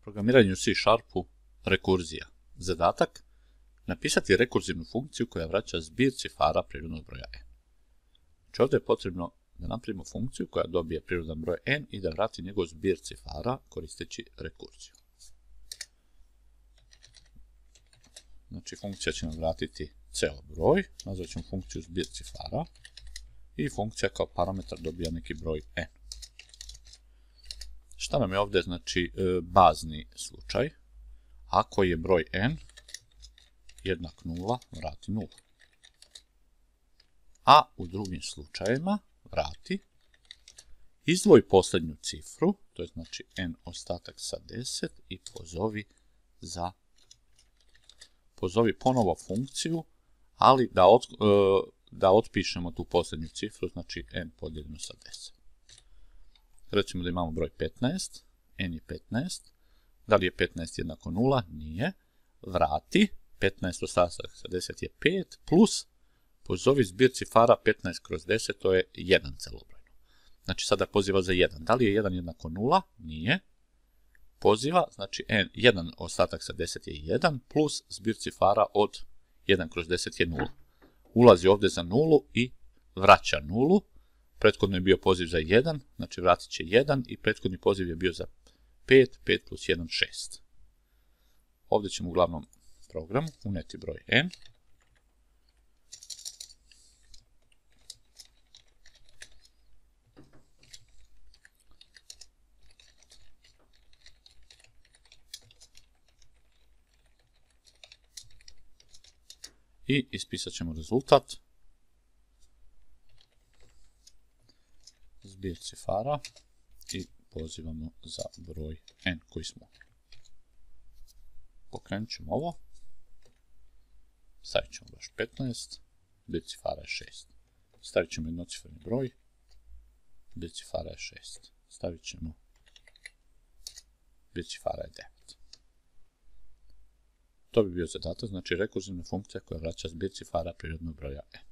Programiranju u C#-u rekurzija. Zadatak: napisati rekurzivnu funkciju koja vraća zbir cifara prirodnog broja n. Znači ovdje je potrebno da napravimo funkciju koja dobije prirodan broj n i da vrati njegov zbir cifara koristeći rekurziju. Znači funkcija će nam vratiti ceo broj, nazvat ćemo funkciju zbir cifara i funkcija kao parametar dobija neki broj n. Šta nam je ovdje znači bazni slučaj? Ako je broj n jednak 0, vrati 0. A u drugim slučajevima vrati izdvoji posljednju cifru, to je znači n ostatak sa 10 i pozovi ponovo funkciju, ali da otpišemo tu posljednju cifru, znači n podijeljeno sa 10. Recimo da imamo broj 15, n je 15, da li je 15 jednako 0? Nije. Vrati, 15 ostatak sa 10 je 5, plus pozovi zbir cifara 15 kroz 10, to je 1 celobrojno. Znači sada poziva za 1. Da li je 1 jednako 0? Nije. Poziva, znači 1 ostatak sa 10 je 1, plus zbir cifara od 1 kroz 10 je 0. Ulazi ovdje za 0 i vraća 0. Prethodno je bio poziv za 1, znači vratit će 1 i prethodni poziv je bio za 5, 5 plus 1, 6. Ovdje ćemo u glavnom programu uneti broj n. I ispisat ćemo rezultat. Zbir cifara i pozivamo za broj n koji smo. Pokrenut ćemo ovo. Stavit ćemo baš 15. Zbir cifara je 6. Stavit ćemo jednocifreni broj. Zbir cifara je 6. Stavit ćemo zbir cifara je 9. To bi bio zadatak, znači rekurzivna funkcija koja vraća zbir cifara prirodnog broja n.